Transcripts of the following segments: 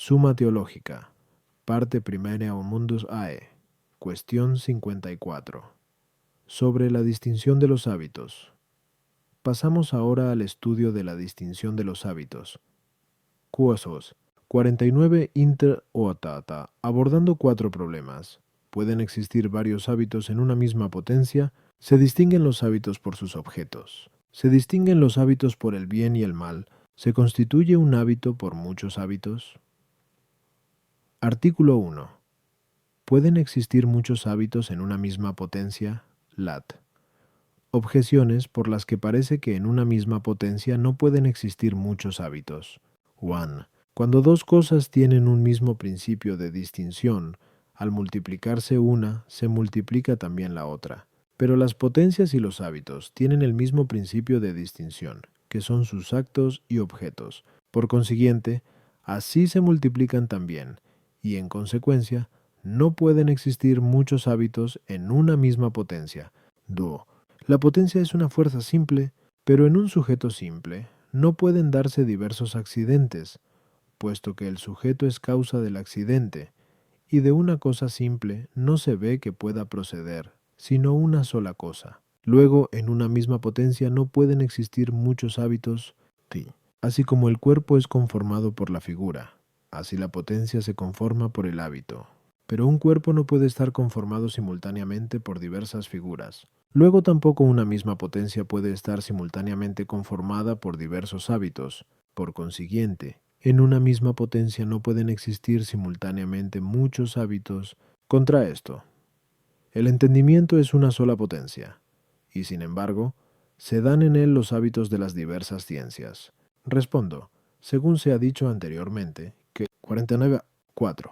Summa Teológica, parte primera o Mundus Ae, cuestión 54. Sobre la distinción de los hábitos. Pasamos ahora al estudio de la distinción de los hábitos. Quosos 49 inter otata, abordando 4 problemas. Pueden existir varios hábitos en una misma potencia. Se distinguen los hábitos por sus objetos. Se distinguen los hábitos por el bien y el mal. ¿Se constituye un hábito por muchos hábitos? Artículo 1. ¿Pueden existir muchos hábitos en una misma potencia? Lat. Objeciones por las que parece que en una misma potencia no pueden existir muchos hábitos. 1. Cuando dos cosas tienen un mismo principio de distinción, al multiplicarse una, se multiplica también la otra. Pero las potencias y los hábitos tienen el mismo principio de distinción, que son sus actos y objetos. Por consiguiente, así se multiplican también, y en consecuencia, no pueden existir muchos hábitos en una misma potencia. 2. La potencia es una fuerza simple, pero en un sujeto simple no pueden darse diversos accidentes, puesto que el sujeto es causa del accidente, y de una cosa simple no se ve que pueda proceder, sino una sola cosa. Luego, en una misma potencia no pueden existir muchos hábitos, así como el cuerpo es conformado por la figura, así la potencia se conforma por el hábito. Pero un cuerpo no puede estar conformado simultáneamente por diversas figuras. Luego tampoco una misma potencia puede estar simultáneamente conformada por diversos hábitos. Por consiguiente, en una misma potencia no pueden existir simultáneamente muchos hábitos. Contra esto, el entendimiento es una sola potencia, y sin embargo, se dan en él los hábitos de las diversas ciencias. Respondo, según se ha dicho anteriormente, que 49.4.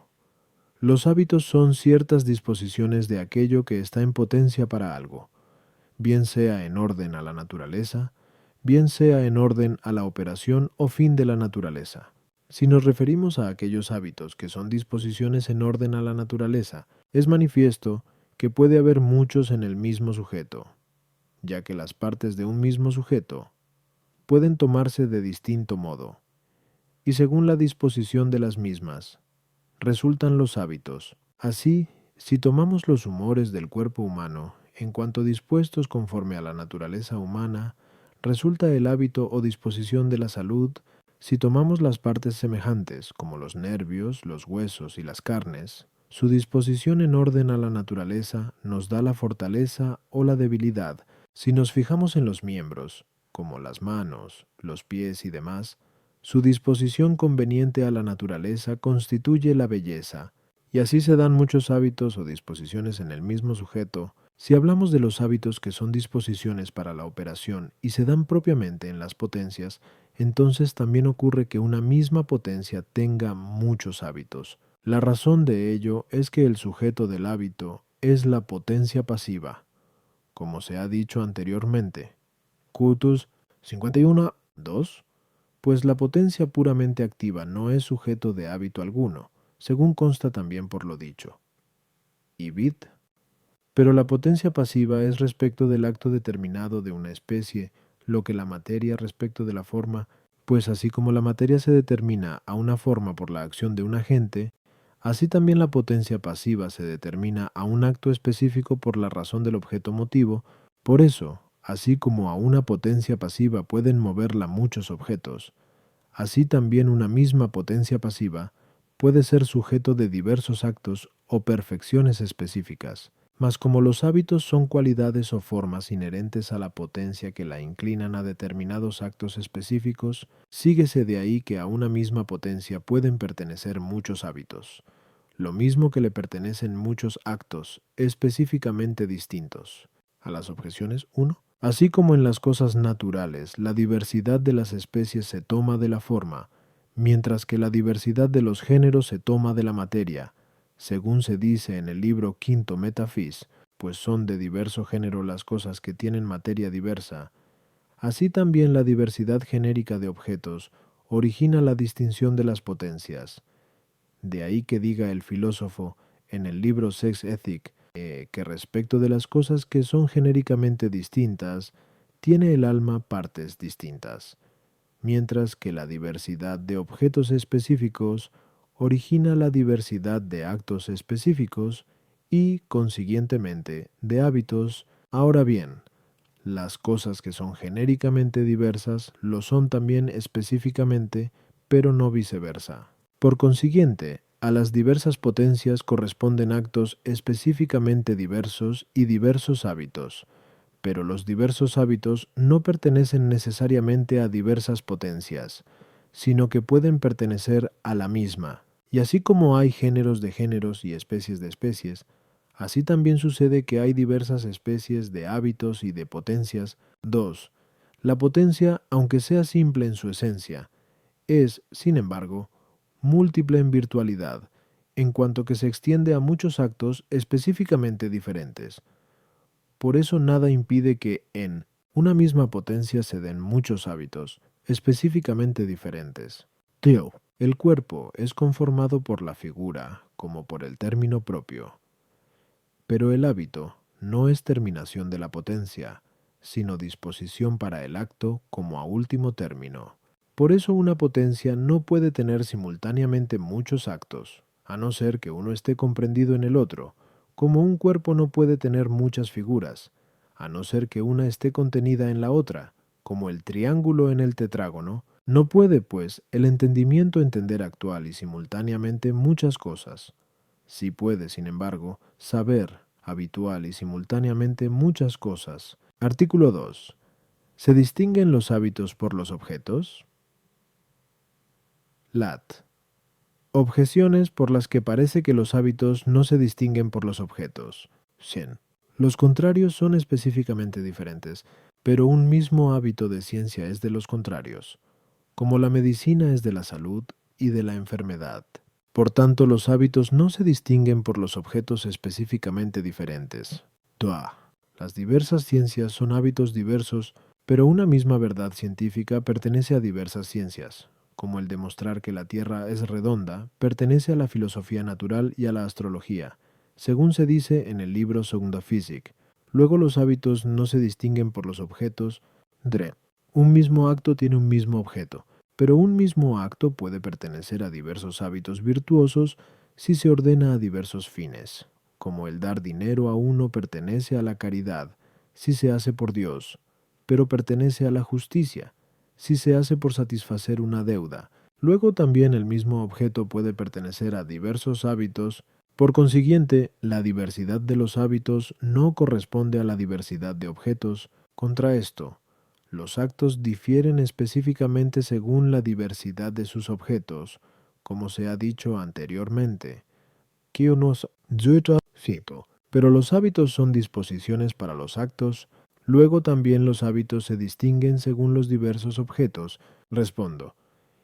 Los hábitos son ciertas disposiciones de aquello que está en potencia para algo, bien sea en orden a la naturaleza, bien sea en orden a la operación o fin de la naturaleza. Si nos referimos a aquellos hábitos que son disposiciones en orden a la naturaleza, es manifiesto que puede haber muchos en el mismo sujeto, ya que las partes de un mismo sujeto pueden tomarse de distinto modo, y según la disposición de las mismas, resultan los hábitos. Así, si tomamos los humores del cuerpo humano, en cuanto dispuestos conforme a la naturaleza humana, resulta el hábito o disposición de la salud. Si tomamos las partes semejantes, como los nervios, los huesos y las carnes, su disposición en orden a la naturaleza nos da la fortaleza o la debilidad. Si nos fijamos en los miembros, como las manos, los pies y demás, su disposición conveniente a la naturaleza constituye la belleza, y así se dan muchos hábitos o disposiciones en el mismo sujeto. Si hablamos de los hábitos que son disposiciones para la operación y se dan propiamente en las potencias, entonces también ocurre que una misma potencia tenga muchos hábitos. La razón de ello es que el sujeto del hábito es la potencia pasiva, como se ha dicho anteriormente. Cutus 51.2. Pues la potencia puramente activa no es sujeto de hábito alguno, según consta también por lo dicho. Ibid. Pero la potencia pasiva es respecto del acto determinado de una especie, lo que la materia respecto de la forma, pues así como la materia se determina a una forma por la acción de un agente, así también la potencia pasiva se determina a un acto específico por la razón del objeto motivo. Por eso, así como a una potencia pasiva pueden moverla muchos objetos, así también una misma potencia pasiva puede ser sujeto de diversos actos o perfecciones específicas. Mas como los hábitos son cualidades o formas inherentes a la potencia que la inclinan a determinados actos específicos, síguese de ahí que a una misma potencia pueden pertenecer muchos hábitos, lo mismo que le pertenecen muchos actos específicamente distintos. A las objeciones 1. Así como en las cosas naturales, la diversidad de las especies se toma de la forma, mientras que la diversidad de los géneros se toma de la materia, según se dice en el libro quinto Metafis, pues son de diverso género las cosas que tienen materia diversa. Así también la diversidad genérica de objetos origina la distinción de las potencias. De ahí que diga el filósofo en el libro Sex Ethic, que respecto de las cosas que son genéricamente distintas, tiene el alma partes distintas, mientras que la diversidad de objetos específicos origina la diversidad de actos específicos y, consiguientemente, de hábitos. Ahora bien, las cosas que son genéricamente diversas lo son también específicamente, pero no viceversa. Por consiguiente, a las diversas potencias corresponden actos específicamente diversos y diversos hábitos, pero los diversos hábitos no pertenecen necesariamente a diversas potencias, sino que pueden pertenecer a la misma. Y así como hay géneros de géneros y especies de especies, así también sucede que hay diversas especies de hábitos y de potencias. 2. La potencia, aunque sea simple en su esencia, es, sin embargo, múltiple en virtualidad, en cuanto que se extiende a muchos actos específicamente diferentes. Por eso nada impide que en una misma potencia se den muchos hábitos específicamente diferentes. Teo. El cuerpo es conformado por la figura como por el término propio, pero el hábito no es terminación de la potencia, sino disposición para el acto como a último término. Por eso una potencia no puede tener simultáneamente muchos actos, a no ser que uno esté comprendido en el otro, como un cuerpo no puede tener muchas figuras, a no ser que una esté contenida en la otra, como el triángulo en el tetrágono. No puede, pues, el entendimiento entender actual y simultáneamente muchas cosas. Sí puede, sin embargo, saber habitual y simultáneamente muchas cosas. Artículo 2. ¿Se distinguen los hábitos por los objetos? Lat. Objeciones por las que parece que los hábitos no se distinguen por los objetos. Shen. Los contrarios son específicamente diferentes, pero un mismo hábito de ciencia es de los contrarios, como la medicina es de la salud y de la enfermedad. Por tanto, los hábitos no se distinguen por los objetos específicamente diferentes. Toa. Las diversas ciencias son hábitos diversos, pero una misma verdad científica pertenece a diversas ciencias, como el demostrar que la Tierra es redonda, pertenece a la filosofía natural y a la astrología, según se dice en el libro Segunda Physik. Luego los hábitos no se distinguen por los objetos. Dre. Un mismo acto tiene un mismo objeto, pero un mismo acto puede pertenecer a diversos hábitos virtuosos si se ordena a diversos fines, como el dar dinero a uno pertenece a la caridad, si se hace por Dios, pero pertenece a la justicia, si se hace por satisfacer una deuda. Luego también el mismo objeto puede pertenecer a diversos hábitos. Por consiguiente, la diversidad de los hábitos no corresponde a la diversidad de objetos. Contra esto, los actos difieren específicamente según la diversidad de sus objetos, como se ha dicho anteriormente. Pero los hábitos son disposiciones para los actos. Luego también los hábitos se distinguen según los diversos objetos. Respondo.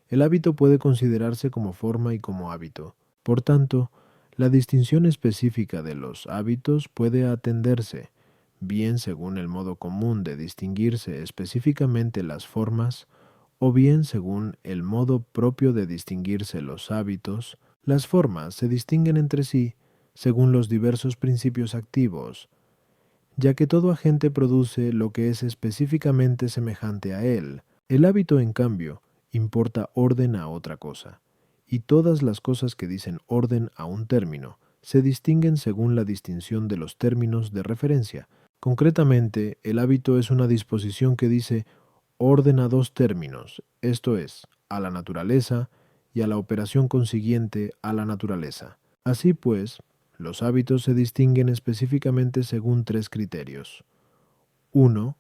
El hábito puede considerarse como forma y como hábito. Por tanto, la distinción específica de los hábitos puede atenderse, bien según el modo común de distinguirse específicamente las formas, o bien según el modo propio de distinguirse los hábitos. Las formas se distinguen entre sí según los diversos principios activos, ya que todo agente produce lo que es específicamente semejante a él. El hábito, en cambio, importa orden a otra cosa, y todas las cosas que dicen orden a un término se distinguen según la distinción de los términos de referencia. Concretamente, el hábito es una disposición que dice orden a dos términos, esto es, a la naturaleza y a la operación consiguiente a la naturaleza. Así pues, los hábitos se distinguen específicamente según tres criterios. 1.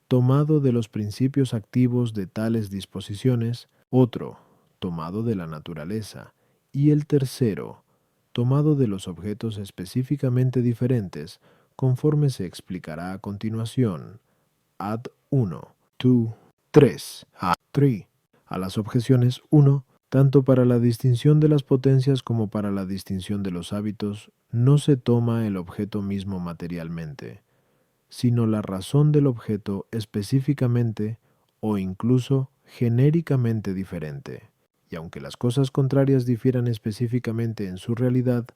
Tomado de los principios activos de tales disposiciones. Otro, tomado de la naturaleza. Y el tercero, tomado de los objetos específicamente diferentes, conforme se explicará a continuación. Ad 1, 2, 3, ad 3. A las objeciones 1, tanto para la distinción de las potencias como para la distinción de los hábitos, no se toma el objeto mismo materialmente, sino la razón del objeto específicamente o incluso genéricamente diferente. Y aunque las cosas contrarias difieran específicamente en su realidad,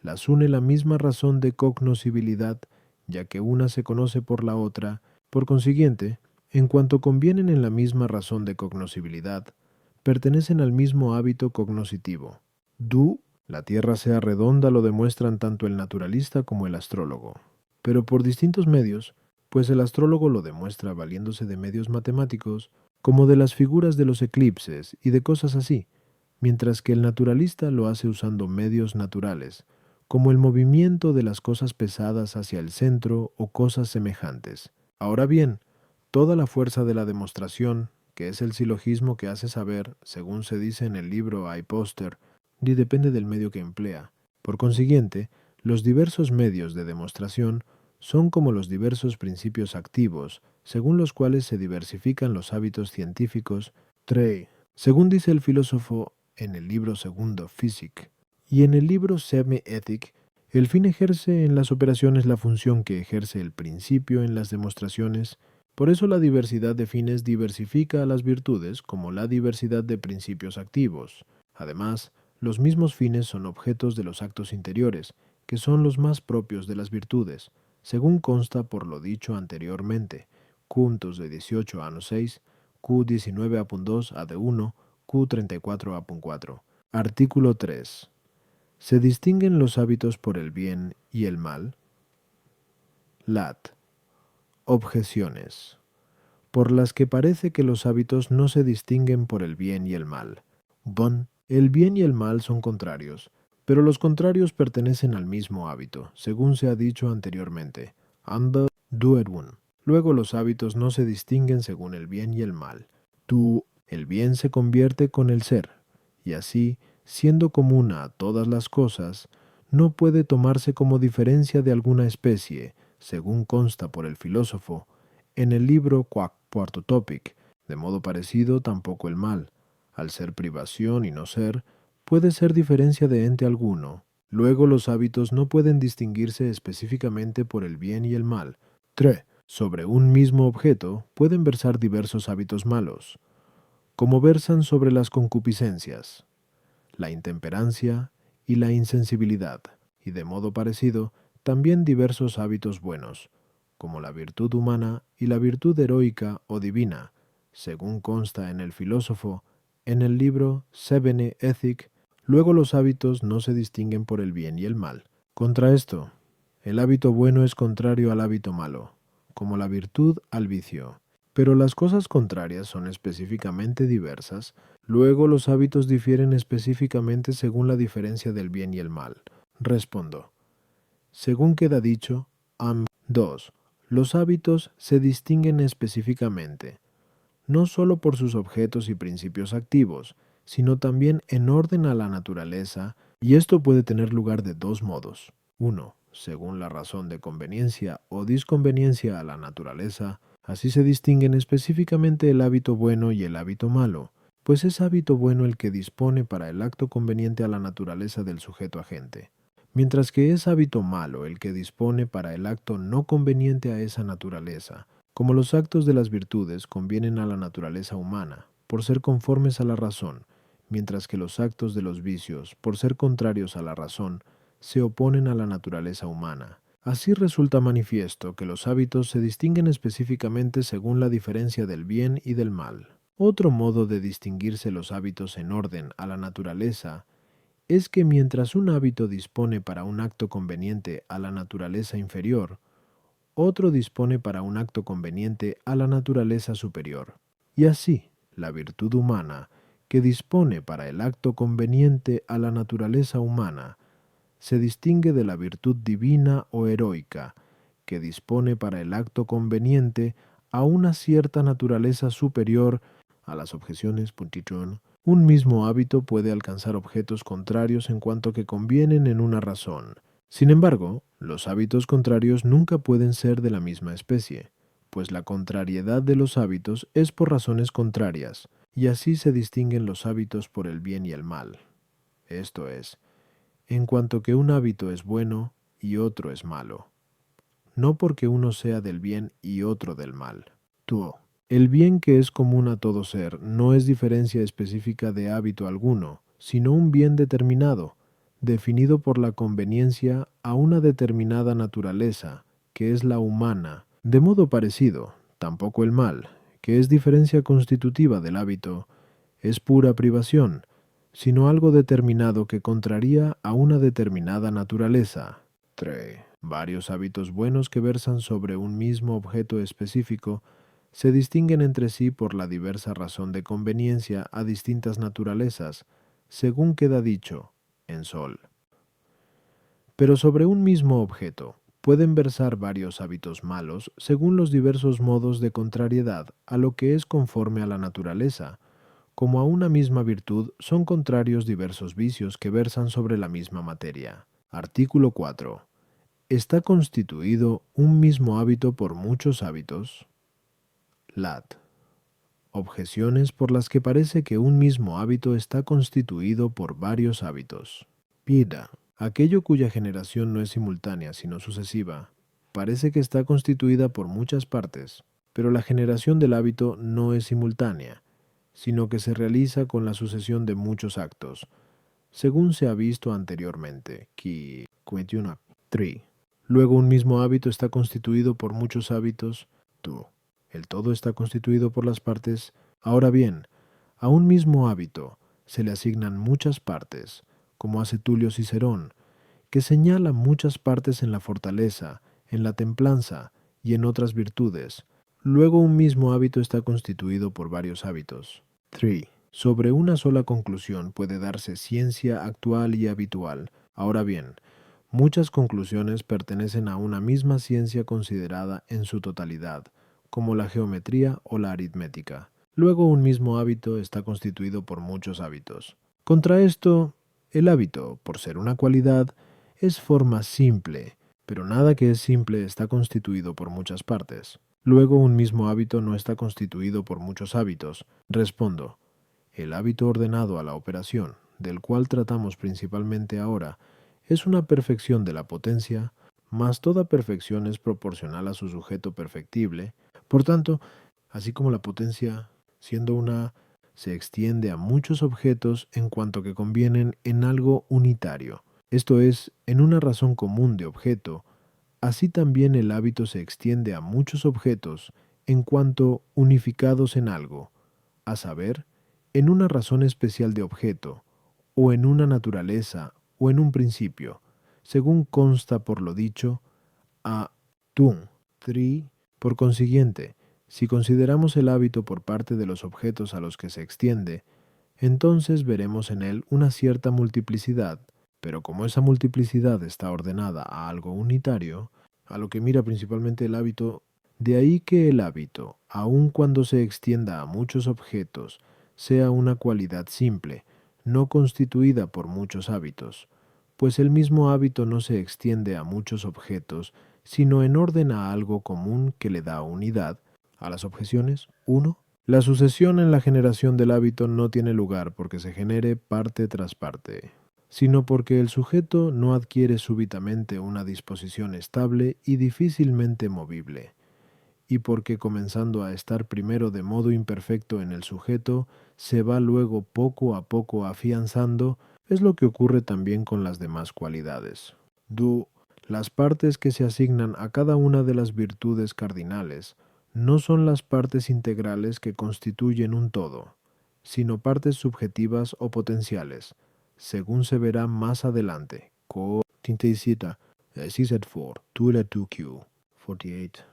las une la misma razón de cognoscibilidad, ya que una se conoce por la otra. Por consiguiente, en cuanto convienen en la misma razón de cognoscibilidad, pertenecen al mismo hábito cognoscitivo. Du, la Tierra sea redonda lo demuestran tanto el naturalista como el astrólogo, pero por distintos medios, pues el astrólogo lo demuestra valiéndose de medios matemáticos, como de las figuras de los eclipses y de cosas así, mientras que el naturalista lo hace usando medios naturales, como el movimiento de las cosas pesadas hacia el centro o cosas semejantes. Ahora bien, toda la fuerza de la demostración, que es el silogismo que hace saber, según se dice en el libro Hay póster, y depende del medio que emplea. Por consiguiente, los diversos medios de demostración son como los diversos principios activos, según los cuales se diversifican los hábitos científicos. 3. Según dice el filósofo en el libro segundo Physic y en el libro Semi-Ethic, el fin ejerce en las operaciones la función que ejerce el principio en las demostraciones. Por eso la diversidad de fines diversifica a las virtudes como la diversidad de principios activos. Además, los mismos fines son objetos de los actos interiores, que son los más propios de las virtudes, según consta por lo dicho anteriormente. Puntos de 18 a 6, Q19.2 a de 1, Q34 a 4. Artículo 3. ¿Se distinguen los hábitos por el bien y el mal? Lat. Objeciones. Por las que parece que los hábitos no se distinguen por el bien y el mal. Bon. El bien y el mal son contrarios, pero los contrarios pertenecen al mismo hábito, según se ha dicho anteriormente. Anda, duerun. Luego los hábitos no se distinguen según el bien y el mal. Tu, el bien se convierte con el ser, y así, siendo común a todas las cosas, no puede tomarse como diferencia de alguna especie, según consta por el filósofo, en el libro Cuarto Topic. De modo parecido tampoco el mal, al ser privación y no ser, puede ser diferencia de ente alguno. Luego los hábitos no pueden distinguirse específicamente por el bien y el mal. 3. Sobre un mismo objeto pueden versar diversos hábitos malos, como versan sobre las concupiscencias, la intemperancia y la insensibilidad, y de modo parecido también diversos hábitos buenos, como la virtud humana y la virtud heroica o divina, según consta en el filósofo, en el libro Sebene Ethic. Luego los hábitos no se distinguen por el bien y el mal. Contra esto, el hábito bueno es contrario al hábito malo, como la virtud al vicio. Pero las cosas contrarias son específicamente diversas. Luego los hábitos difieren específicamente según la diferencia del bien y el mal. Respondo. Según queda dicho, 2. Los hábitos se distinguen específicamente, no sólo por sus objetos y principios activos, sino también en orden a la naturaleza, y esto puede tener lugar de dos modos. 1. Según la razón de conveniencia o disconveniencia a la naturaleza, así se distinguen específicamente el hábito bueno y el hábito malo, pues es hábito bueno el que dispone para el acto conveniente a la naturaleza del sujeto agente, mientras que es hábito malo el que dispone para el acto no conveniente a esa naturaleza, como los actos de las virtudes convienen a la naturaleza humana, por ser conformes a la razón, mientras que los actos de los vicios, por ser contrarios a la razón, se oponen a la naturaleza humana. Así resulta manifiesto que los hábitos se distinguen específicamente según la diferencia del bien y del mal. Otro modo de distinguirse los hábitos en orden a la naturaleza es que mientras un hábito dispone para un acto conveniente a la naturaleza inferior, otro dispone para un acto conveniente a la naturaleza superior. Y así, la virtud humana, que dispone para el acto conveniente a la naturaleza humana, se distingue de la virtud divina o heroica, que dispone para el acto conveniente a una cierta naturaleza superior a las objeciones. Puntichón. Un mismo hábito puede alcanzar objetos contrarios en cuanto que convienen en una razón. Sin embargo, los hábitos contrarios nunca pueden ser de la misma especie, pues la contrariedad de los hábitos es por razones contrarias, y así se distinguen los hábitos por el bien y el mal. Esto es, en cuanto que un hábito es bueno y otro es malo, no porque uno sea del bien y otro del mal. Tuo. El bien que es común a todo ser no es diferencia específica de hábito alguno, sino un bien determinado, definido por la conveniencia a una determinada naturaleza, que es la humana. De modo parecido, tampoco el mal, que es diferencia constitutiva del hábito, es pura privación, sino algo determinado que contraría a una determinada naturaleza. 3. Varios hábitos buenos que versan sobre un mismo objeto específico se distinguen entre sí por la diversa razón de conveniencia a distintas naturalezas, según queda dicho en Sol. Pero sobre un mismo objeto pueden versar varios hábitos malos según los diversos modos de contrariedad a lo que es conforme a la naturaleza. Como a una misma virtud son contrarios diversos vicios que versan sobre la misma materia. Artículo 4. ¿Está constituido un mismo hábito por muchos hábitos? Lat. Objeciones por las que parece que un mismo hábito está constituido por varios hábitos. Pida. Aquello cuya generación no es simultánea sino sucesiva, parece que está constituida por muchas partes, pero la generación del hábito no es simultánea, sino que se realiza con la sucesión de muchos actos, según se ha visto anteriormente. 3. Luego un mismo hábito está constituido por muchos hábitos. El todo está constituido por las partes. Ahora bien, a un mismo hábito se le asignan muchas partes, como hace Tulio Cicerón, que señala muchas partes en la fortaleza, en la templanza y en otras virtudes. Luego un mismo hábito está constituido por varios hábitos. 3. Sobre una sola conclusión puede darse ciencia actual y habitual. Ahora bien, muchas conclusiones pertenecen a una misma ciencia considerada en su totalidad, como la geometría o la aritmética. Luego un mismo hábito está constituido por muchos hábitos. Contra esto, el hábito, por ser una cualidad, es forma simple, pero nada que es simple está constituido por muchas partes. Luego un mismo hábito no está constituido por muchos hábitos. Respondo, el hábito ordenado a la operación, del cual tratamos principalmente ahora, es una perfección de la potencia, mas toda perfección es proporcional a su sujeto perfectible. Por tanto, así como la potencia, siendo una, se extiende a muchos objetos en cuanto que convienen en algo unitario, esto es, en una razón común de objeto, así también el hábito se extiende a muchos objetos en cuanto unificados en algo, a saber, en una razón especial de objeto, o en una naturaleza, o en un principio, según consta por lo dicho, a tum, 3. Por consiguiente, si consideramos el hábito por parte de los objetos a los que se extiende, entonces veremos en él una cierta multiplicidad, pero como esa multiplicidad está ordenada a algo unitario, a lo que mira principalmente el hábito, de ahí que el hábito, aun cuando se extienda a muchos objetos, sea una cualidad simple, no constituida por muchos hábitos, pues el mismo hábito no se extiende a muchos objetos, sino en orden a algo común que le da unidad. A las objeciones, 1. La sucesión en la generación del hábito no tiene lugar porque se genere parte tras parte, sino porque el sujeto no adquiere súbitamente una disposición estable y difícilmente movible, y porque comenzando a estar primero de modo imperfecto en el sujeto, se va luego poco a poco afianzando, es lo que ocurre también con las demás cualidades. Las partes que se asignan a cada una de las virtudes cardinales no son las partes integrales que constituyen un todo, sino partes subjetivas o potenciales, según se verá más adelante. Tinteicita, CZ4, 2Q, 48.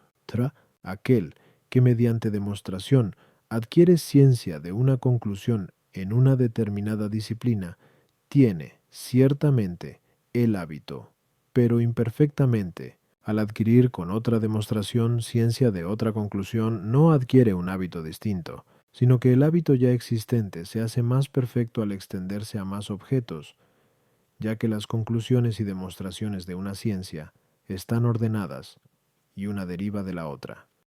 Aquel que mediante demostración adquiere ciencia de una conclusión en una determinada disciplina, tiene, ciertamente, el hábito, pero imperfectamente. Al adquirir con otra demostración ciencia de otra conclusión, no adquiere un hábito distinto, sino que el hábito ya existente se hace más perfecto al extenderse a más objetos, ya que las conclusiones y demostraciones de una ciencia están ordenadas y una deriva de la otra.